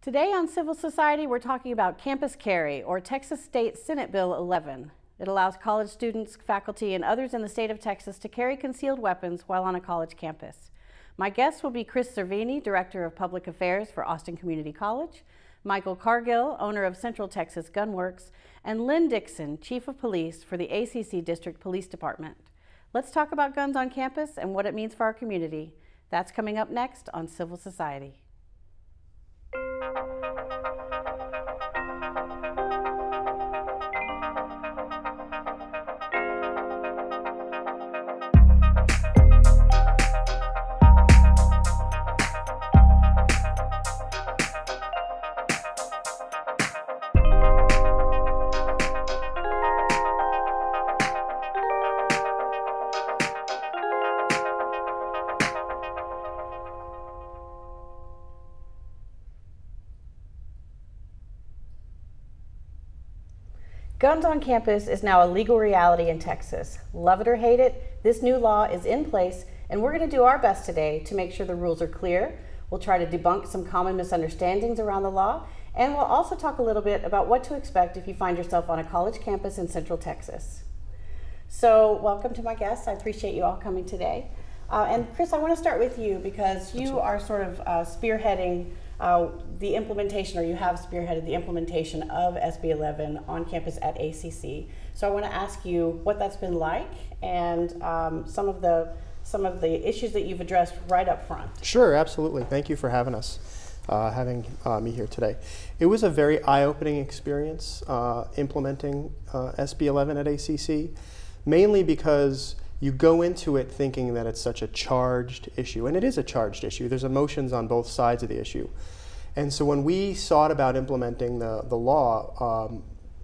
Today on Civil Society, we're talking about Campus Carry, or Texas State Senate Bill 11. It allows college students, faculty, and others in the state of Texas to carry concealed weapons while on a college campus. My guests will be Chris Cervini, Director of Public Affairs for Austin Community College, Michael Cargill, owner of Central Texas Gun Works, and Lynn Dixon, Chief of Police for the ACC District Police Department. Let's talk about guns on campus and what it means for our community. That's coming up next on Civil Society. Guns on campus is now a legal reality in Texas. Love it or hate it, this new law is in place, and we're going to do our best today to make sure the rules are clear. We'll try to debunk some common misunderstandings around the law, and we'll also talk a little bit about what to expect if you find yourself on a college campus in Central Texas. So welcome to my guests. I appreciate you all coming today. And Chris, I want to start with you because you are sort of spearheading the implementation, or you have spearheaded the implementation of SB 11 on campus at ACC. So I want to ask you what that's been like and some of the issues that you've addressed right up front. Sure, absolutely. Thank you for having us, having me here today. It was a very eye-opening experience implementing SB 11 at ACC, mainly because you go into it thinking that it's such a charged issue, and it is a charged issue. There's emotions on both sides of the issue. And so when we sought about implementing the law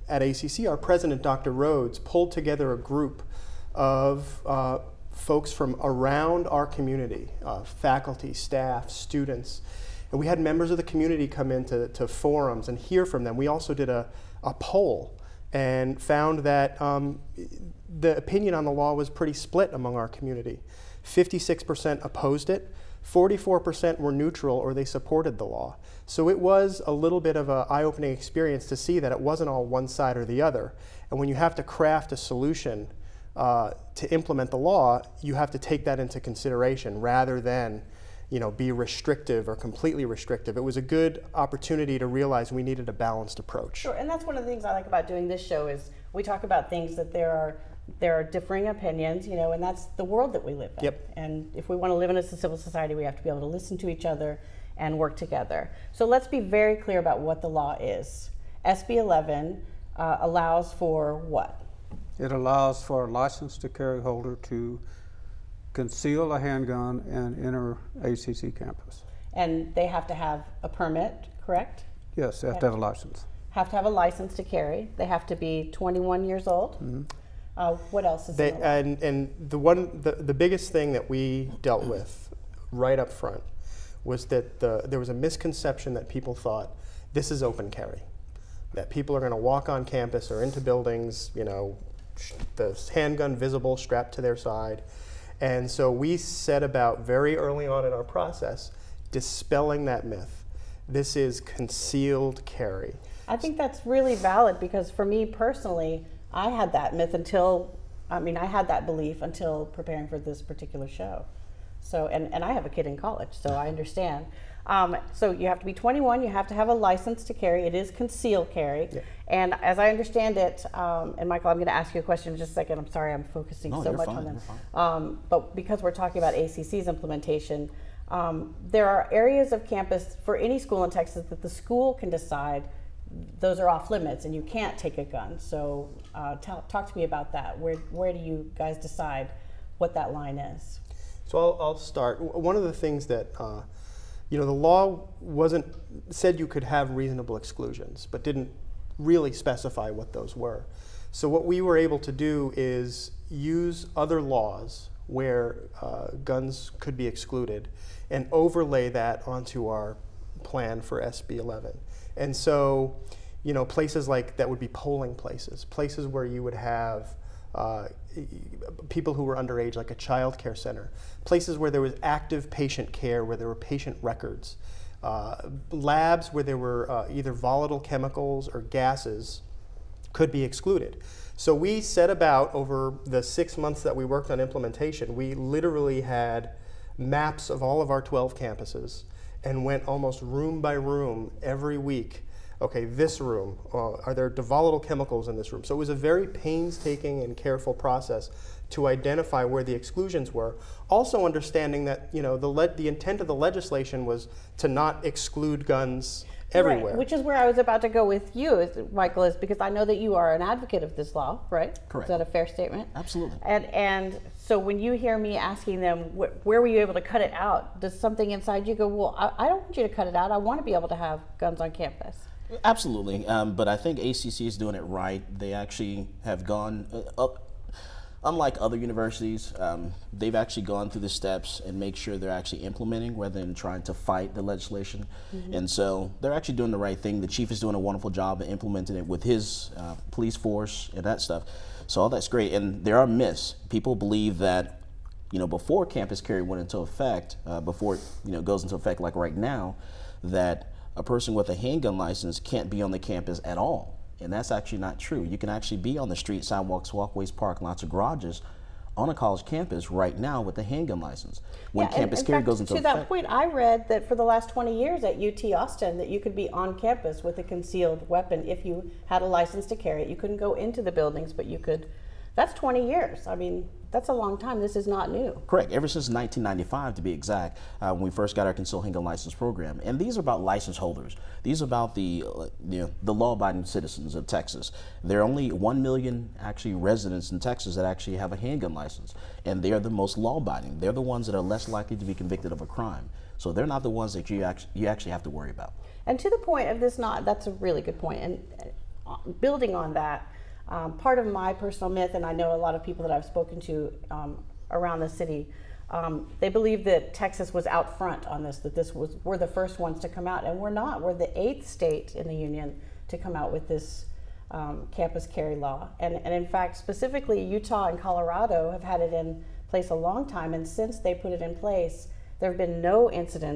at ACC, our president, Dr. Rhodes, pulled together a group of folks from around our community, faculty, staff, students, and we had members of the community come into forums and hear from them. We also did a poll and found that the opinion on the law was pretty split among our community. 56% opposed it, 44% were neutral or they supported the law. So it was a little bit of an eye-opening experience to see that it wasn't all one side or the other. And when you have to craft a solution to implement the law, you have to take that into consideration rather than be restrictive or completely restrictive. It was a good opportunity to realize we needed a balanced approach. Sure, and that's one of the things I like about doing this show is we talk about things that there are differing opinions, and that's the world that we live in. Yep. And if we want to live in a civil society, we have to be able to listen to each other and work together. So let's be very clear about what the law is. SB 11 allows for what? It allows for a license to carry holder to conceal a handgun and enter ACC campus. And they have to have a permit, correct? Yes, they have to have a license. Have to have a license to carry. They have to be 21 years old. Mm-hmm. What else is in the law? And the biggest thing that we dealt with right up front was that there was a misconception that people thought this is open carry, that people are going to walk on campus or into buildings, the handgun visible, strapped to their side. And so we set about very early on in our process dispelling that myth. This is concealed carry. I think that's really valid because for me personally, I had that myth I had that belief until preparing for this particular show. So, and I have a kid in college, so I understand. So you have to be 21, you have to have a license to carry. It is concealed carry. Yeah. And as I understand it, and Michael, I'm going to ask you a question in just a second. I'm sorry I'm focusing so much on them. But because we're talking about ACC's implementation, there are areas of campus for any school in Texas that the school can decide those are off limits and you can't take a gun. So talk to me about that. Where do you guys decide what that line is? So I'll start. One of the things that the law said you could have reasonable exclusions, but didn't really specify what those were. So what we were able to do is use other laws where guns could be excluded and overlay that onto our plan for SB 11. And so, places like that would be polling places where you would have people who were underage, like a child care center, places where there was active patient care, where there were patient records, Labs where there were either volatile chemicals or gases could be excluded. So we set about, over the 6 months that we worked on implementation, we literally had maps of all of our 12 campuses and went almost room by room every week. Okay, this room, are there volatile chemicals in this room? So it was a very painstaking and careful process to identify where the exclusions were. Also understanding that, you know, the intent of the legislation was to not exclude guns everywhere. Right, which is where I was about to go with you, Michael, is because I know that you are an advocate of this law, right? Correct. Is that a fair statement? Absolutely. And so when you hear me asking them, where were you able to cut it out? Does something inside you go, well, I don't want you to cut it out. I want to be able to have guns on campus. Absolutely, but I think ACC is doing it right. They actually have gone up. Unlike other universities, they've actually gone through the steps and make sure they're actually implementing rather than trying to fight the legislation. And so they're actually doing the right thing. The chief is doing a wonderful job of implementing it with his police force and that stuff. So all that's great. And there are myths. People believe that, you know, before campus carry went into effect, before it goes into effect like right now, that a person with a handgun license can't be on the campus at all. And that's actually not true. You can actually be on the street, sidewalks, walkways, parking lots, or garages on a college campus right now with a handgun license. When campus carry goes into effect. To that point, I read that for the last 20 years at UT Austin that you could be on campus with a concealed weapon if you had a license to carry it. You couldn't go into the buildings, but you could. That's 20 years. I mean, that's a long time. This is not new. Correct. Ever since 1995, to be exact, when we first got our concealed handgun license program. And these are about license holders. These are about the law-abiding citizens of Texas. There are only 1 million actually residents in Texas that actually have a handgun license, and they are the most law-abiding. They're the ones that are less likely to be convicted of a crime. So they're not the ones that you actually have to worry about. And to the point of this, that's a really good point. And building on that. Part of my personal myth, and I know a lot of people that I've spoken to around the city, they believe that Texas was out front on this, that we're the first ones to come out, and we're not. We're the 8th state in the union to come out with this campus carry law. And in fact, specifically Utah and Colorado have had it in place a long time, and since they put it in place, there have been no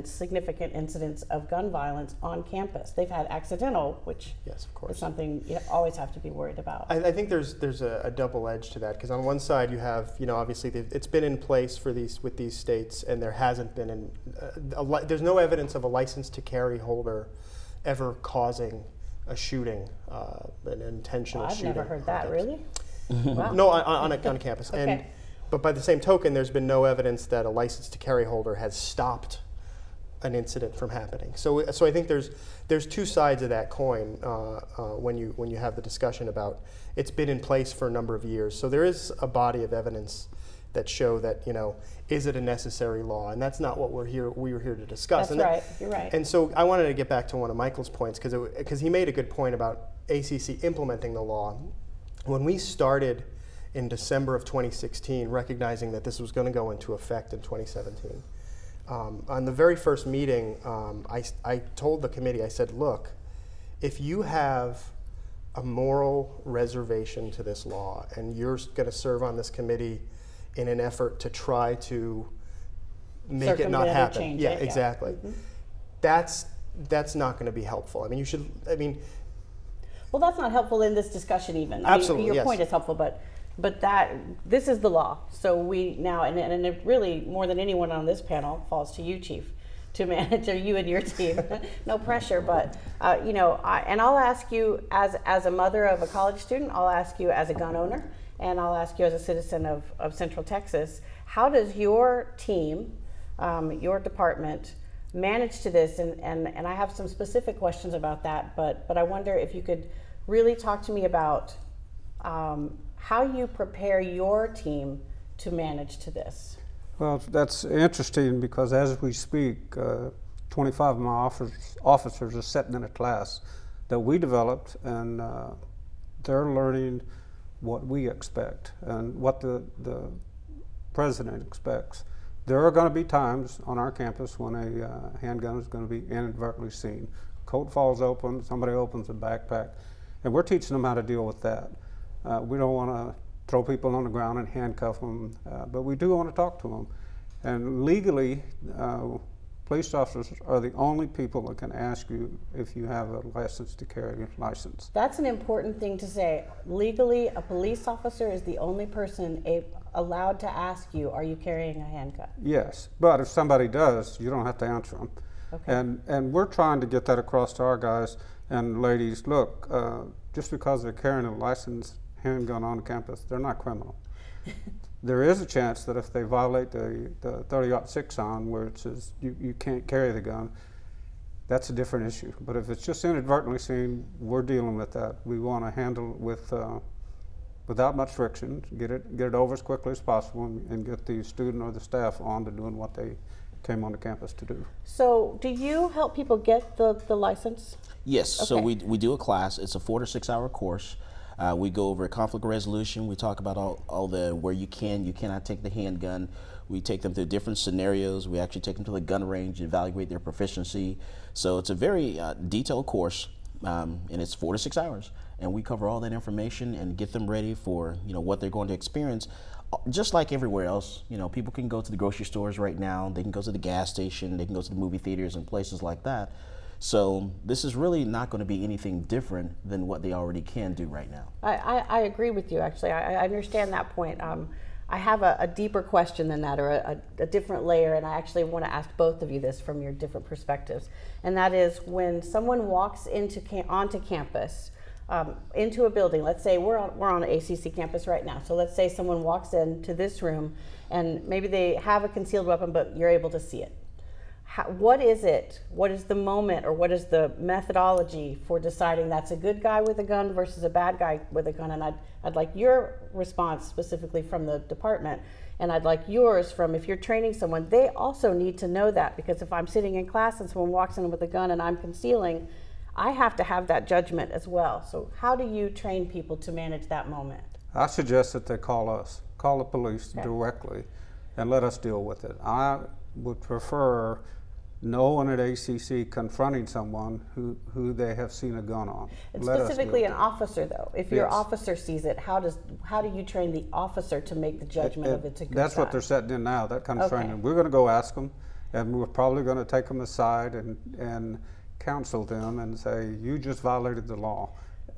significant incidents of gun violence on campus. They've had accidental, which yes, of course, is something you always have to be worried about. I think there's a double edge to that, because on one side you have, obviously it's been in place with these states, and there hasn't been there's no evidence of a license to carry holder ever causing a shooting, an intentional shooting. I've never heard that. Really? Wow. No, on a campus. Okay. But by the same token, there's been no evidence that a license to carry holder has stopped an incident from happening. So I think there's two sides of that coin when you have the discussion about it's been in place for a number of years. So there is a body of evidence that show that is it a necessary law, and that's not what we were here to discuss. That's right. You're right. And so I wanted to get back to one of Michael's points because he made a good point about ACC implementing the law. When we started in December of 2016, recognizing that this was going to go into effect in 2017. On the very first meeting, I told the committee, I said, look, if you have a moral reservation to this law and you're going to serve on this committee in an effort to try to make it not happen. Yeah, exactly. Mm-hmm. That's not going to be helpful. Well, that's not helpful in this discussion even. Absolutely, your point is helpful, but this is the law. So we now, and it really, more than anyone on this panel, falls to you, Chief, to manage, or you and your team. No pressure, but and I'll ask you as a mother of a college student, I'll ask you as a gun owner, and I'll ask you as a citizen of Central Texas, how does your team, your department, manage to this? And I have some specific questions about that, but I wonder if you could really talk to me about how you prepare your team to manage to this. Well, that's interesting because as we speak, 25 of my officers are sitting in a class that we developed, and they're learning what we expect and what the president expects. There are going to be times on our campus when a handgun is going to be inadvertently seen. Coat falls open, somebody opens a backpack, and we're teaching them how to deal with that. We don't want to throw people on the ground and handcuff them, but we do want to talk to them. And legally, Police officers are the only people that can ask you if you have a license to carry license. That's an important thing to say. Legally, a police officer is the only person allowed to ask you, are you carrying a handgun? Yes, but if somebody does, you don't have to answer them. Okay. And we're trying to get that across to our guys and ladies. Look, just because they're carrying a licensed handgun on campus, they're not criminal. There is a chance that if they violate the 30-06 sign where it says you can't carry the gun, that's a different issue. But if it's just inadvertently seen, we're dealing with that. We want to handle it with without much friction, get it over as quickly as possible, and get the student or the staff on to doing what they came on the campus to do. So do you help people get the license? Yes, Okay. so we do a class. It's a 4 to 6 hour course. We go over conflict resolution. We talk about all the where you cannot take the handgun. We take them through different scenarios. We actually take them to the gun range, evaluate their proficiency. So it's a very detailed course, and it's 4 to 6 hours. And we cover all that information and get them ready for what they're going to experience. Just like everywhere else, people can go to the grocery stores right now. They can go to the gas station. They can go to the movie theaters and places like that. So this is really not going to be anything different than what they already can do right now. I agree with you, actually. I understand that point. I have a deeper question than that, or a different layer, and I actually want to ask both of you this from your different perspectives. And that is, when someone walks onto campus, into a building, let's say we're on an ACC campus right now, so let's say someone walks into this room and maybe they have a concealed weapon, but you're able to see it. What is it? What is the moment, or what is the methodology for deciding that's a good guy with a gun versus a bad guy with a gun? And I'd like your response specifically from the department, and I'd like yours from, if you're training someone, they also need to know that, because if I'm sitting in class and someone walks in with a gun and I'm concealing, I have to have that judgment as well. So how do you train people to manage that moment? I suggest that they call the police directly, and let us deal with it. I would prefer no one at ACC confronting someone who they have seen a gun on. It's specifically an officer, though. If your officer sees it, how do you train the officer to make the judgment of it's a good That's guy? what they're setting in now, that kind of training. We're going to go ask them, and we're probably going to take them aside and counsel them and say, you just violated the law.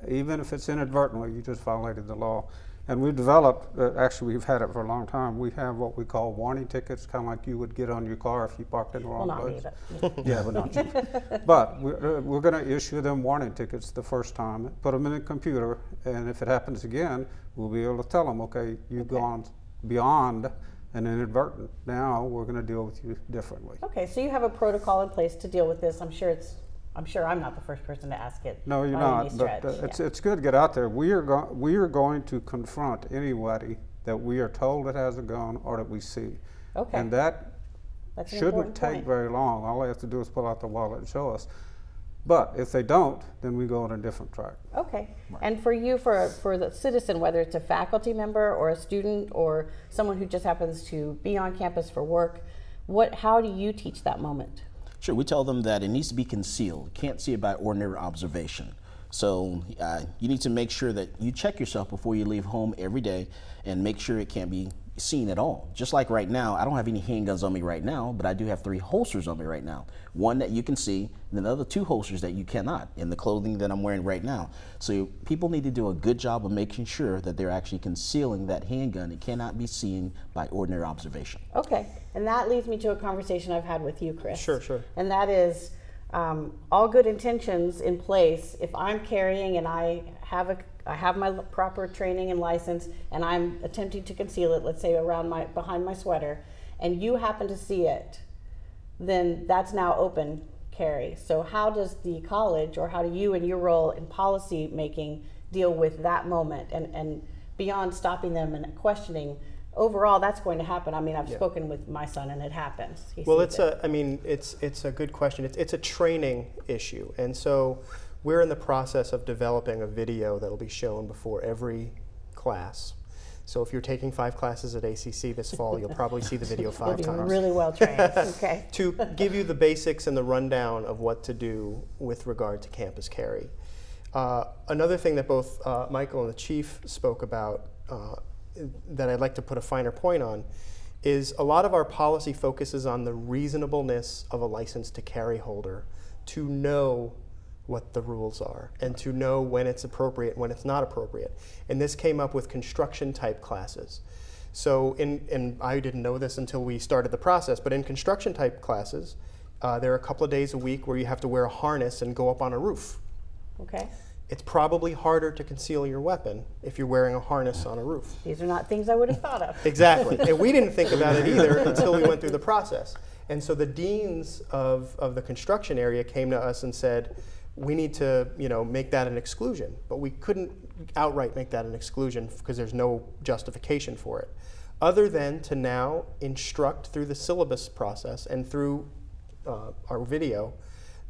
Even if it's inadvertently, you just violated the law. And we've developed, actually we've had it for a long time, we have what we call warning tickets, kind of like you would get on your car if you parked in the wrong place. Well, not me, but. Yeah, but not you. But we're going to issue them warning tickets the first time, put them in a computer, and if it happens again, we'll be able to tell them, okay, you've gone beyond an inadvertent. Now we're going to deal with you differently. Okay, so you have a protocol in place to deal with this. I'm sure I'm not the first person to ask it. No, you're not, but it's good to get out there. We are going to confront anybody that we are told that has a gun or that we see. Okay. And that's shouldn't take point. very long. All they have to do is pull out the wallet and show us. But if they don't, then we go on a different track. Okay. Right. And for you, for the citizen, whether it's a faculty member or a student or someone who just happens to be on campus for work, how do you teach that moment? Sure, we tell them that it needs to be concealed. Can't see it by ordinary observation. So you need to make sure that you check yourself before you leave home every day and make sure it can't be seen at all. Just like right now, I don't have any handguns on me right now, but I do have 3 holsters on me right now. One that you can see, and then the other 2 holsters that you cannot in the clothing that I'm wearing right now. So people need to do a good job of making sure that they're actually concealing that handgun. It cannot be seen by ordinary observation. Okay, and that leads me to a conversation I've had with you, Chris. Sure. And that is, all good intentions in place. If I'm carrying and I have my proper training and license, and I'm attempting to conceal it, let's say behind my sweater, and you happen to see it, then that's now open carry. So how does the college, or how do you in your role in policy making deal with that moment, and beyond stopping them and questioning? Overall, that's going to happen. I mean, I've spoken with my son, and it happens. Well, it's a good question. It's a training issue, and so we're in the process of developing a video that will be shown before every class. So if you're taking 5 classes at ACC this fall, you'll probably see the video 5 times. You'll be really well trained. Okay. To give you the basics and the rundown of what to do with regard to campus carry. Another thing that both Michael and the chief spoke about that I'd like to put a finer point on is a lot of our policy focuses on the reasonableness of a license to carry holder to know what the rules are and to know when it's appropriate, when it's not appropriate. And this came up with construction type classes. So and I didn't know this until we started the process, but in construction type classes, there are a couple of days a week where you have to wear a harness and go up on a roof. Okay. It's probably harder to conceal your weapon if you're wearing a harness on a roof. These are not things I would have thought of. Exactly. And we didn't think about it either until we went through the process. And so the deans of the construction area came to us and said, we need to, make that an exclusion. But we couldn't outright make that an exclusion because there's no justification for it, other than to now instruct through the syllabus process and through our video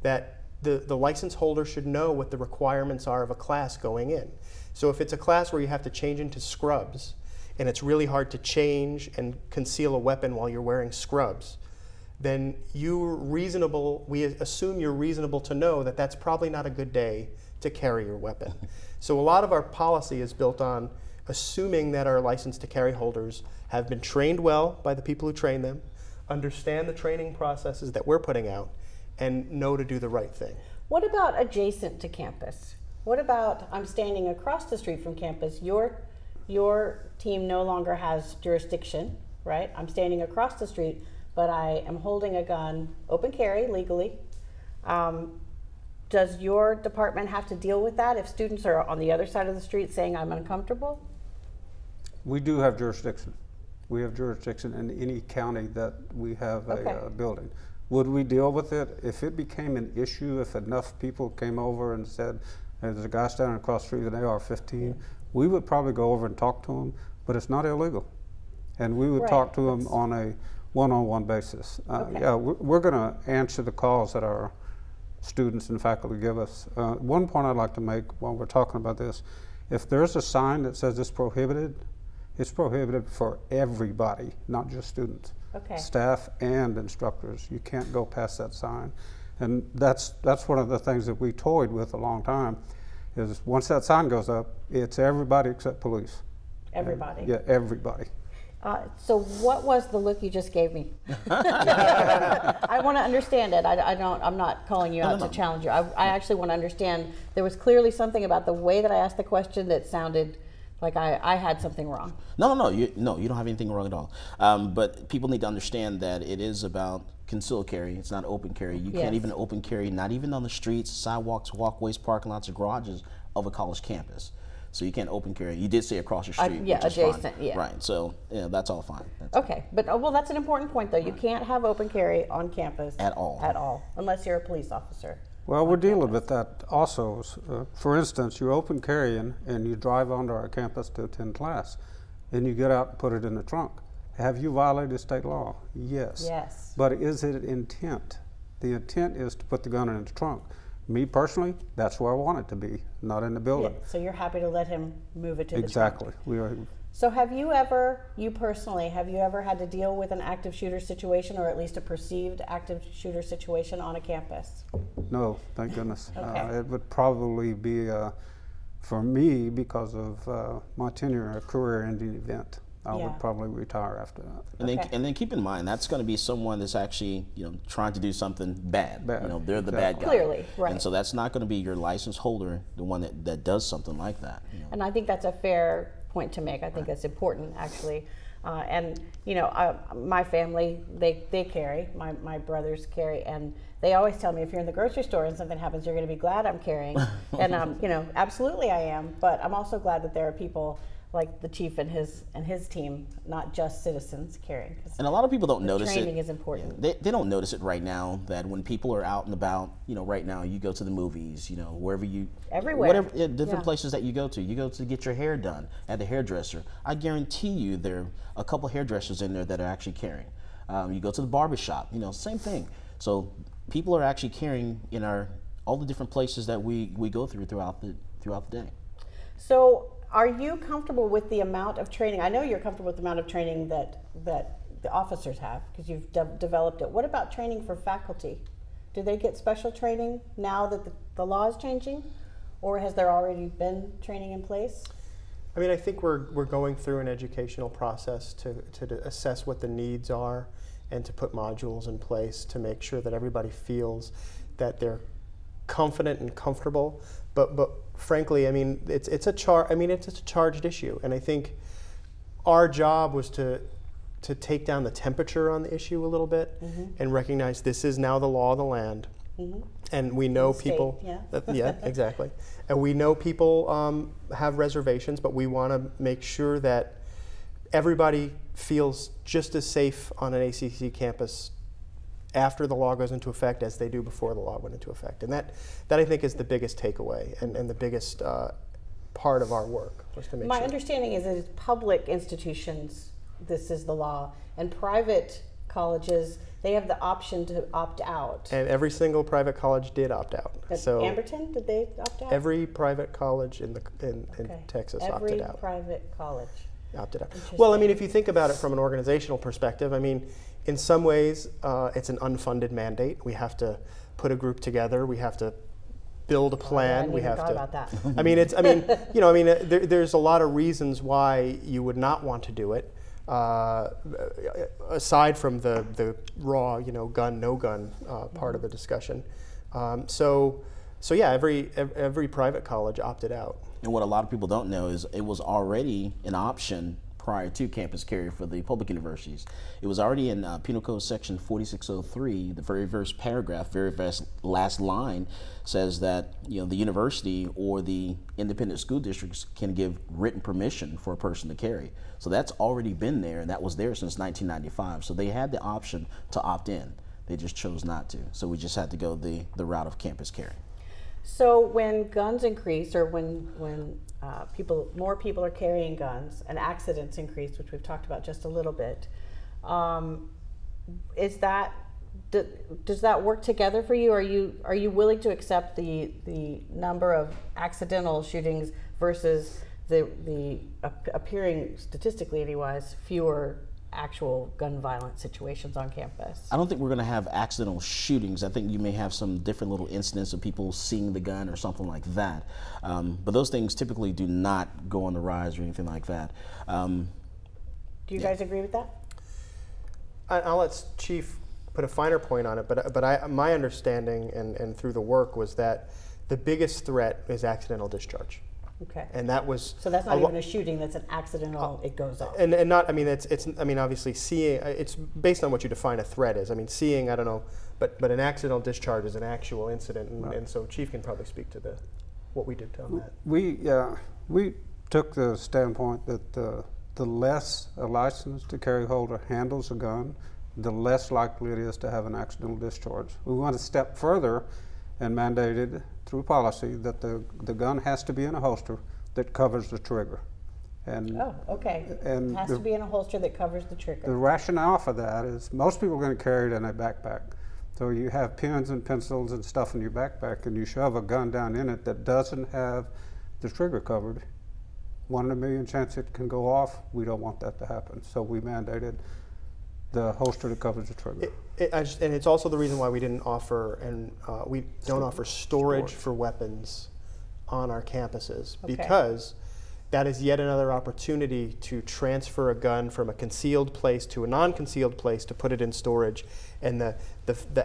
that the license holder should know what the requirements are of a class going in. So if it's a class where you have to change into scrubs, and it's really hard to change and conceal a weapon while you're wearing scrubs, then we assume you're reasonable to know that that's probably not a good day to carry your weapon. So a lot of our policy is built on assuming that our license to carry holders have been trained well by the people who train them, understand the training processes that we're putting out, and know to do the right thing. What about adjacent to campus? What about I'm standing across the street from campus, your team no longer has jurisdiction, right? I'm standing across the street, but I am holding a gun, open carry legally. Does your department have to deal with that if students are on the other side of the street saying I'm uncomfortable? We do have jurisdiction. We have jurisdiction in any county that we have a building. Would we deal with it if it became an issue, if enough people came over and said, hey, there's a guy standing across the street with an AR-15, we would probably go over and talk to him, but it's not illegal. And we would talk to him on a one-on-one basis. Yeah, we're going to answer the calls that our students and faculty give us. One point I'd like to make while we're talking about this, if there's a sign that says it's prohibited for everybody, not just students. Okay. Staff and instructors. You can't go past that sign. And that's one of the things that we toyed with a long time, is once that sign goes up, it's everybody except police. Everybody? Yeah, everybody. So what was the look you just gave me? I want to understand it. I'm not calling you out to challenge you. I actually want to understand. There was clearly something about the way that I asked the question that sounded like I had something wrong. No, you don't have anything wrong at all. But people need to understand that it is about concealed carry. It's not open carry. You can't even open carry, not even on the streets, sidewalks, walkways, parking lots, or garages of a college campus. So you can't open carry. You did say across your street, which is adjacent, fine. yeah. Right, so that's all fine. Okay, but well, that's an important point though. You can't have open carry on campus. At all. At all, unless you're a police officer. Well, we're dealing with that also. For instance, you're open carrying and you drive onto our campus to attend class, and you get out and put it in the trunk. Have you violated state law? Yes. Yes. But is it intent? The intent is to put the gun in the trunk. Me personally, that's where I want it to be, not in the building. Yeah, so you're happy to let him move it to the trunk. Exactly. We are. So you personally, have you ever had to deal with an active shooter situation, or at least a perceived active shooter situation on a campus? No, thank goodness. Okay. It would probably be, for me, because of my tenure, a career-ending event. I would probably retire after that. And then keep in mind, that's going to be someone that's actually trying to do something bad. They're the bad guy. Clearly, right. And so that's not going to be your license holder, the one that does something like that. And I think that's a fair point to make. I think that's important, actually. And my family, they carry. My brothers carry, and they always tell me if you're in the grocery store and something happens, you're going to be glad I'm carrying. And absolutely I am. But I'm also glad that there are people like the chief and his team, not just citizens carrying. And a lot of people don't notice it. Training is important. They don't notice it right now, that when people are out and about, right now you go to the movies, wherever you... Everywhere. Whatever, different places that you go to get your hair done at the hairdresser. I guarantee you there are a couple hairdressers in there that are actually carrying. You go to the barbershop, same thing. So people are actually carrying in all the different places that we go throughout the day. So are you comfortable with the amount of training? I know you're comfortable with the amount of training that the officers have, because you've developed it. What about training for faculty? Do they get special training now that the law is changing, or has there already been training in place? I mean, I think we're going through an educational process to assess what the needs are and to put modules in place to make sure that everybody feels that they're confident and comfortable. But frankly, I mean, it's a charged issue, and I think our job was to take down the temperature on the issue a little bit and recognize this is now the law of the land. And we know people, yeah, exactly. And we know people have reservations, but we want to make sure that everybody feels just as safe on an ACC campus after the law goes into effect as they do before the law went into effect. And that I think is the biggest takeaway and the biggest part of our work was to make My sure. understanding is that it's public institutions, this is the law, and private colleges, they have the option to opt out. And every single private college did opt out. At So Amberton, did they opt out? every private college in Texas opted out. Every private college. Opted out. Well, I mean, if you think about it from an organizational perspective, I mean, in some ways, it's an unfunded mandate. We have to put a group together. We have to build a plan. We have to. About that. I mean, there's a lot of reasons why you would not want to do it. Aside from the raw, gun, no gun part of the discussion. So yeah, every private college opted out. And what a lot of people don't know is it was already an option prior to campus carry for the public universities. It was already in Penal Code Section 4603. The very first paragraph, very first last line says that the university or the independent school districts can give written permission for a person to carry. So that's already been there, and that was there since 1995. So they had the option to opt in. They just chose not to. So we just had to go the route of campus carry. So when guns increase, or when more people are carrying guns and accidents increase, which we've talked about just a little bit, does that work together for you? Are you willing to accept the number of accidental shootings versus the appearing statistically anyways fewer actual gun violence situations on campus? I don't think we're going to have accidental shootings. I think you may have some different little incidents of people seeing the gun or something like that. But those things typically do not go on the rise or anything like that. Do you guys agree with that? I'll let Chief put a finer point on it, but my understanding and through the work was that the biggest threat is accidental discharge. Okay. And that was so that's not even a shooting. That's an accidental. It goes off. And not. I mean, it's. I mean, obviously, seeing. It's based on what you define a threat is. I mean, seeing. I don't know, but an accidental discharge is an actual incident, and so Chief can probably speak to what we did on that. We took the standpoint that the less a licensed to carry holder handles a gun, the less likely it is to have an accidental discharge. We went a step further and mandated through policy that the gun has to be in a holster that covers the trigger. And it has to be in a holster that covers the trigger. The rationale for that is most people are going to carry it in a backpack. So you have pens and pencils and stuff in your backpack, and you shove a gun down in it that doesn't have the trigger covered. 1 in a million chance it can go off. We don't want that to happen. So we mandated the holster that covers the trigger. And it's also the reason why we didn't offer, we don't offer storage for weapons on our campuses, because that is yet another opportunity to transfer a gun from a concealed place to a non-concealed place to put it in storage, and the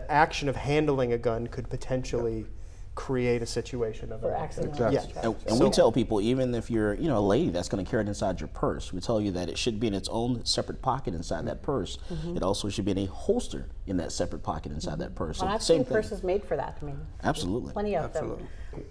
action of handling a gun could potentially create a situation of an accident. Exactly. And we tell people, even if you're a lady that's going to carry it inside your purse, we tell you that it should be in its own separate pocket inside that purse. It also should be in a holster in that separate pocket inside that purse. Well, so I've seen purses made for that. I mean, absolutely, plenty of them.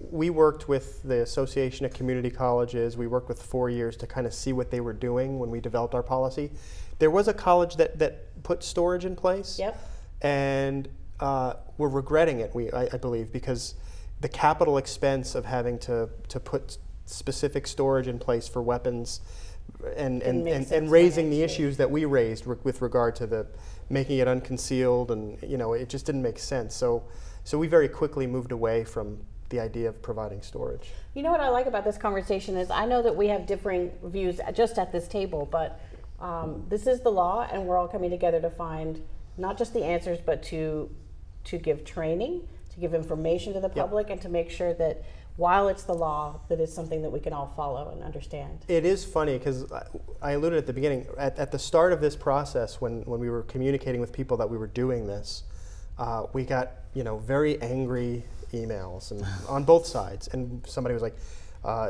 We worked with the Association of Community Colleges. We worked with 4 years to kind of see what they were doing when we developed our policy. There was a college that put storage in place. Yep. And we're regretting it, I believe, because the capital expense of having to put specific storage in place for weapons and raising the issues that we raised with regard to the making it unconcealed, and it just didn't make sense. So we very quickly moved away from the idea of providing storage. You know what I like about this conversation is I know that we have differing views just at this table, but this is the law, and we're all coming together to find not just the answers, but to give training to give information to the public, and to make sure that while it's the law, that it's something that we can all follow and understand. It is funny because I alluded at the beginning, at the start of this process, when we were communicating with people that we were doing this, we got very angry emails and on both sides, and somebody was like,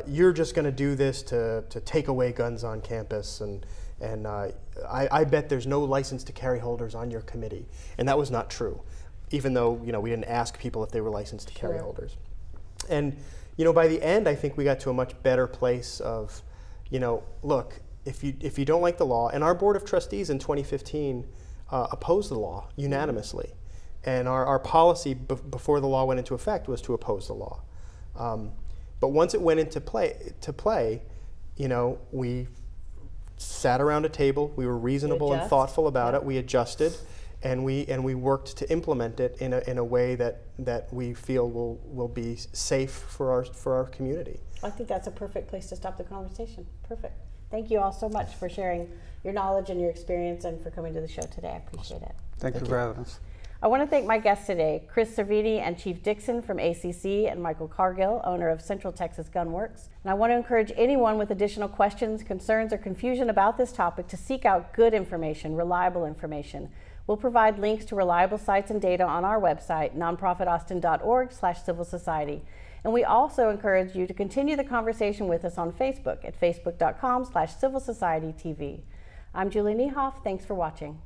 "You're just going to do this to take away guns on campus, and I bet there's no license to carry holders on your committee," and that was not true, even though we didn't ask people if they were licensed to carry holders. And by the end, I think we got to a much better place of, look, if you don't like the law, and our board of trustees in 2015 opposed the law unanimously, and our policy before the law went into effect was to oppose the law. But once it went into play, we sat around a table. We were reasonable and thoughtful about it. We adjusted. And we worked to implement it in a way that we feel will be safe for our community. I think that's a perfect place to stop the conversation. Perfect. Thank you all so much for sharing your knowledge and your experience, and for coming to the show today. I appreciate it. Thank you for having us. I want to thank my guests today, Chris Cervini and Chief Dixon from ACC, and Michael Cargill, owner of Central Texas Gun Works. And I want to encourage anyone with additional questions, concerns, or confusion about this topic to seek out good information, reliable information. We'll provide links to reliable sites and data on our website, nonprofitaustin.org/civil society. And we also encourage you to continue the conversation with us on Facebook at facebook.com/civil society TV. I'm Julie Niehoff. Thanks for watching.